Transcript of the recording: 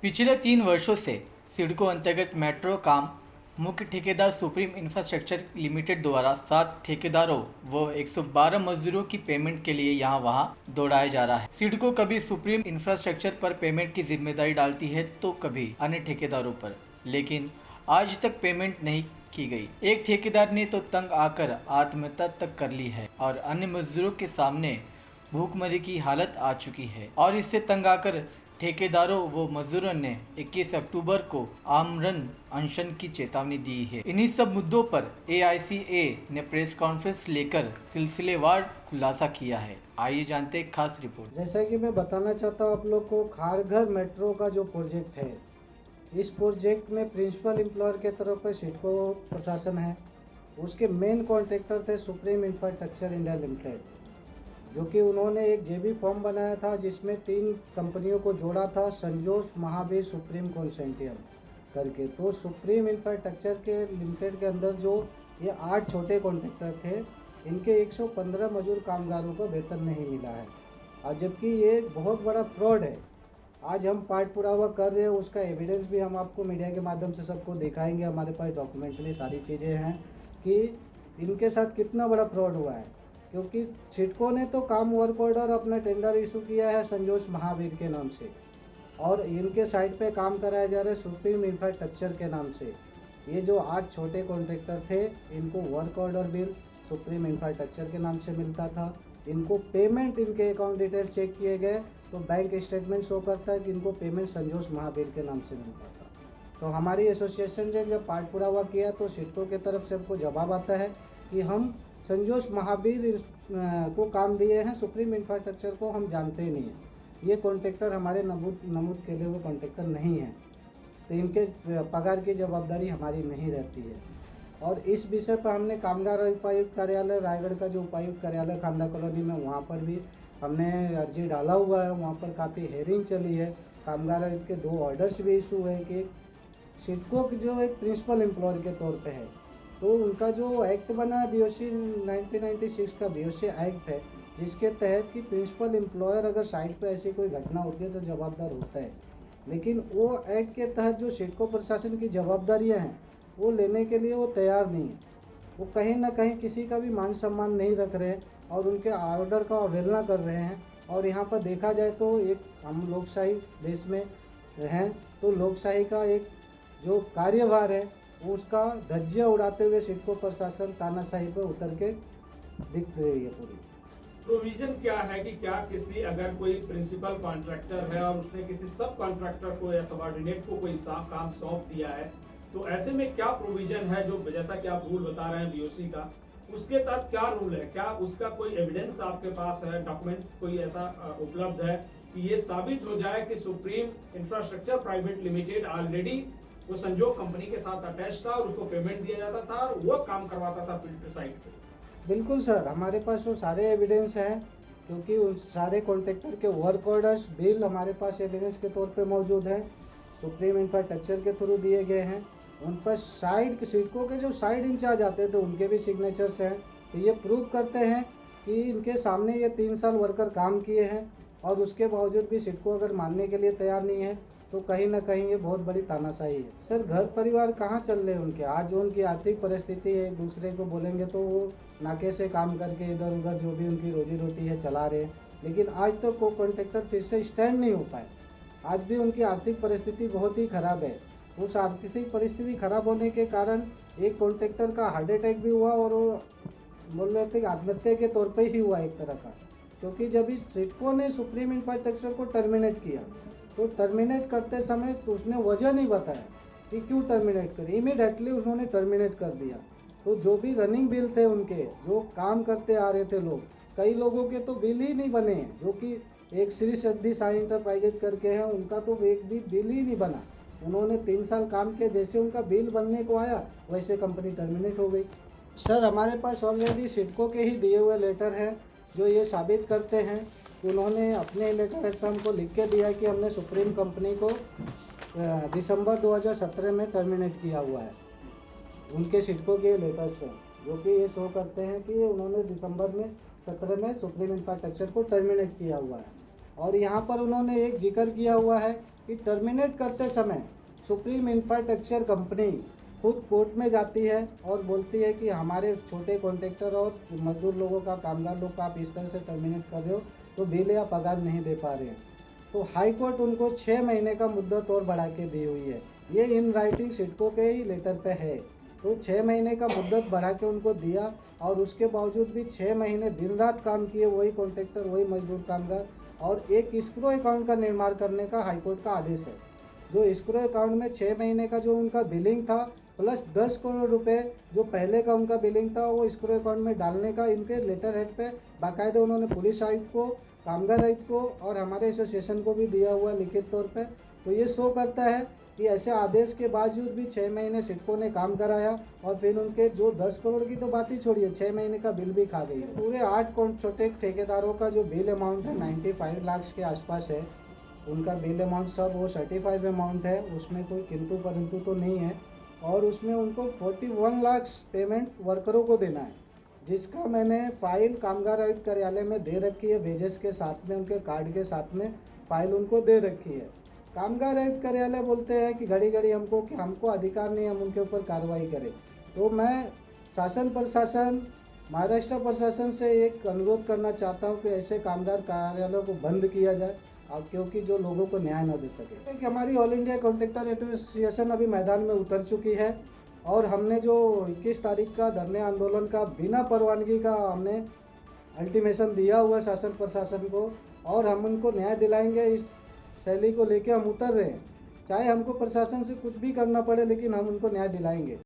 पिछले 3 वर्षों से सिडको अंतर्गत मेट्रो काम मुख्य ठेकेदार सुप्रीम इंफ्रास्ट्रक्चर लिमिटेड द्वारा 7 ठेकेदारों व 112 मजदूरों की पेमेंट के लिए यहाँ वहाँ दौड़ाया जा रहा है। सिडको कभी सुप्रीम इंफ्रास्ट्रक्चर पर पेमेंट की जिम्मेदारी डालती है तो कभी अन्य ठेकेदारों पर, लेकिन आज तक पेमेंट नहीं की गई। एक ठेकेदार ने तो तंग आकर आत्महत्या तक कर ली है और अन्य मजदूरों के सामने भूखमरी की हालत आ चुकी है और इससे तंग आकर ठेकेदारों व मजदूरों ने 21 अक्टूबर को आमरण अनशन की चेतावनी दी है। इन्हीं सब मुद्दों पर AICA ने प्रेस कॉन्फ्रेंस लेकर सिलसिलेवार खुलासा किया है। आइए जानते हैं खास रिपोर्ट। जैसा कि मैं बताना चाहता हूँ आप लोग को, खारघर मेट्रो का जो प्रोजेक्ट है, इस प्रोजेक्ट में प्रिंसिपल एम्प्लॉयर के तरफ पर सिडको प्रशासन है। उसके मेन कॉन्ट्रैक्टर थे सुप्रीम इंफ्रास्ट्रक्चर इंडिया लिमिटेड, जो कि उन्होंने एक JV फॉर्म बनाया था जिसमें 3 कंपनियों को जोड़ा था, संजोस, महावीर, सुप्रीम कंसोर्टियम करके। तो सुप्रीम इंफ्रास्ट्रक्चर के लिमिटेड के अंदर जो ये 8 छोटे कॉन्ट्रैक्टर थे, इनके 115 मजदूर कामगारों को वेतन नहीं मिला है, और जबकि ये बहुत बड़ा फ्रॉड है। आज हम पाठ पुरावा कर रहे हैं, उसका एविडेंस भी हम आपको मीडिया के माध्यम से सबको दिखाएंगे। हमारे पास डॉक्यूमेंटरी सारी चीज़ें हैं कि इनके साथ कितना बड़ा फ्रॉड हुआ है। क्योंकि सिडको ने तो काम वर्क ऑर्डर अपना टेंडर इशू किया है संजोस महावीर के नाम से, और इनके साइट पे काम कराया जा रहा है सुप्रीम इंफ्रास्ट्रक्चर के नाम से। ये जो 8 छोटे कॉन्ट्रैक्टर थे, इनको work order bill supreme infrastructure के नाम से मिलता था। इनको पेमेंट, इनके अकाउंट डिटेल चेक किए गए तो बैंक स्टेटमेंट शो करता है कि इनको पेमेंट संजोस महावीर के नाम से मिलता था। तो हमारी एसोसिएशन ने जब पाठ पुरावा किया तो सिडको की तरफ से हमको जवाब आता है कि हम संजोस महावीर को काम दिए हैं, सुप्रीम इंफ्रास्ट्रक्चर को हम जानते ही नहीं हैं। ये कॉन्ट्रैक्टर हमारे नमूद किए हुए कॉन्ट्रैक्टर नहीं हैं, तो इनके पगार की जवाबदारी हमारी नहीं रहती है। और इस विषय पर हमने कामगार उपायुक्त कार्यालय, रायगढ़ का जो उपायुक्त कार्यालय खांदा कॉलोनी में, वहाँ पर भी हमने अर्जी डाला हुआ है। वहाँ पर काफ़ी हेयरिंग चली है। कामगार के 2 ऑर्डर्स भी इशू है कि सिडको की जो एक प्रिंसिपल एम्प्लॉयर के तौर पे है, तो उनका जो एक्ट बना है BOC 1996 का BOC एक्ट है, जिसके तहत कि प्रिंसिपल एम्प्लॉयर अगर साइट पे ऐसी कोई घटना होती है तो जवाबदार होता है। लेकिन वो एक्ट के तहत जो सिडको प्रशासन की जवाबदारियां हैं वो लेने के लिए वो तैयार नहीं है। वो कहीं ना कहीं किसी का भी मान सम्मान नहीं रख रहे और उनके ऑर्डर का अवहेलना कर रहे हैं। और यहाँ पर देखा जाए तो एक हम लोकशाही देश में हैं, तो लोकशाही का एक जो कार्यभार है उसका धज्जियाँ उड़ाते हुए सिडको प्रशासन तानाशाही पर उतर के दिख रही है पूरी। प्रोविजन क्या है कि क्या किसी अगर कोई प्रिंसिपल कॉन्ट्रैक्टर है और उसने किसी सब कॉन्ट्रैक्टर को या सबऑर्डिनेट को कोई काम सौंप दिया है, तो ऐसे में क्या प्रोविजन है, जो जैसा कि आप रूल बता रहे हैं BOC का, उसके तहत क्या रूल है? क्या उसका कोई एविडेंस आपके पास है, डॉक्यूमेंट कोई ऐसा उपलब्ध है कि ये साबित हो जाए कि supreme infrastructure private limited already वो संजोग कंपनी के साथ अटैच था और उसको पेमेंट दिया जाता था और वो काम करवाता था फिल्टर साइट पे? बिल्कुल सर, हमारे पास वो सारे एविडेंस हैं, क्योंकि उन सारे कॉन्ट्रैक्टर के वर्क ऑर्डर्स बिल हमारे पास एविडेंस के तौर पे मौजूद है, सुप्रीम इंफ्रास्ट्रक्चर के थ्रू दिए गए हैं। उन पर साइड सिडको के जो साइड इंचार्ज आते थे उनके भी सिग्नेचर्स हैं। तो ये प्रूव करते हैं कि इनके सामने ये 3 साल वर्कर काम किए हैं, और उसके बावजूद भी सिडको अगर मानने के लिए तैयार नहीं है, तो कहीं ना कहीं ये बहुत बड़ी तानाशाही है। सर, घर परिवार कहाँ चल रहे हैं उनके? आज जो उनकी आर्थिक परिस्थिति है, एक दूसरे को बोलेंगे तो वो नाके से काम करके इधर उधर जो भी उनकी रोजी रोटी है चला रहे हैं, लेकिन आज तक वो कॉन्ट्रैक्टर फिर से स्टैंड नहीं हो पाए। आज भी उनकी आर्थिक परिस्थिति बहुत ही खराब है। उस आर्थिक परिस्थिति खराब होने के कारण एक कॉन्ट्रैक्टर का हार्ट अटैक भी हुआ, और वो बोल रहे थे कि आत्महत्या के तौर पर ही हुआ एक तरह का। क्योंकि जब इस सिडको ने सुप्रीम इंफ्रास्ट्रक्चर को टर्मिनेट किया, तो टर्मिनेट करते समय तो उसने वजह नहीं बताया कि क्यों टर्मिनेट करी, इमीडिएटली उन्होंने टर्मिनेट कर दिया। तो जो भी रनिंग बिल थे उनके, जो काम करते आ रहे थे लोग, कई लोगों के तो बिल ही नहीं बने हैं, जो कि एक श्री सिद्धि साई इंटरप्राइजेज करके हैं, उनका तो एक भी बिल ही नहीं बना। उन्होंने 3 साल काम किया, जैसे उनका बिल बनने को आया वैसे कंपनी टर्मिनेट हो गई। सर, हमारे पास ऑलरेडी सिडको के ही दिए हुए लेटर हैं जो ये साबित करते हैं। उन्होंने अपने लेटर हेड पर हमको लिख के दिया कि हमने सुप्रीम कंपनी को दिसंबर 2017 में टर्मिनेट किया हुआ है। उनके सिडको के लेटर्स हैं जो कि ये शो करते हैं कि उन्होंने दिसंबर में 17 में सुप्रीम इंफ्रास्ट्रक्चर को टर्मिनेट किया हुआ है। और यहाँ पर उन्होंने एक जिक्र किया हुआ है कि टर्मिनेट करते समय सुप्रीम इंफ्रास्ट्रक्चर कंपनी खुद कोर्ट में जाती है और बोलती है कि हमारे छोटे कॉन्ट्रैक्टर और मजदूर लोगों का, कामगार लोग का आप इस तरह से टर्मिनेट कर रहे हो तो बिल या पगार नहीं दे पा रहे हैं। तो हाई कोर्ट उनको 6 महीने का मुद्दत और बढ़ा के दी हुई है। ये इन राइटिंग सिडको के ही लेटर पे है। तो 6 महीने का मुद्दत बढ़ा के उनको दिया और उसके बावजूद भी 6 महीने दिन रात काम किए वही कॉन्ट्रैक्टर, वही मजदूर, कामगार, और एक एस्क्रो अकाउंट का निर्माण करने का हाईकोर्ट का आदेश है। जो एस्क्रो अकाउंट में 6 महीने का जो उनका बिलिंग था प्लस 10 करोड़ रुपए जो पहले का उनका बिलिंग था वो एस्क्रो अकाउंट में डालने का इनके लेटर हेड पे बाकायदा उन्होंने पुलिस आयुक्त को, कामगार आयुक्त को और हमारे एसोसिएशन को भी दिया हुआ लिखित तौर पे। तो ये शो करता है कि ऐसे आदेश के बावजूद भी 6 महीने सिडको ने काम कराया और फिर उनके जो 10 करोड़ की तो बात ही छोड़िए, 6 महीने का बिल भी खा गई। पूरे 8 छोटे ठेकेदारों का जो बिल अमाउंट है 95 लाख के आसपास है। उनका बिल अमाउंट सब वो सर्टिफाइड अमाउंट है, उसमें कोई किंतु परंतु तो नहीं है। और उसमें उनको 41 लाख पेमेंट वर्करों को देना है, जिसका मैंने फाइल कामगार आयुक्त कार्यालय में दे रखी है, वेजेस के साथ में, उनके कार्ड के साथ में फाइल उनको दे रखी है। कामगार आयुक्त कार्यालय बोलते हैं कि घड़ी घड़ी हमको अधिकार नहीं, हम उनके ऊपर कार्रवाई करें। तो मैं शासन प्रशासन, महाराष्ट्र प्रशासन से एक अनुरोध करना चाहता हूं कि ऐसे कामगार कार्यालयों को बंद किया जाए, और क्योंकि जो लोगों को न्याय न दे सके। कि हमारी ऑल इंडिया कॉन्ट्रैक्टर एसोसिएशन अभी मैदान में उतर चुकी है और हमने जो 21 तारीख का धरने आंदोलन का बिना परवानगी का हमने अल्टीमेशन दिया हुआ शासन प्रशासन को, और हम उनको न्याय दिलाएंगे। इस शैली को लेके हम उतर रहे हैं, चाहे हमको प्रशासन से कुछ भी करना पड़े, लेकिन हम उनको न्याय दिलाएंगे।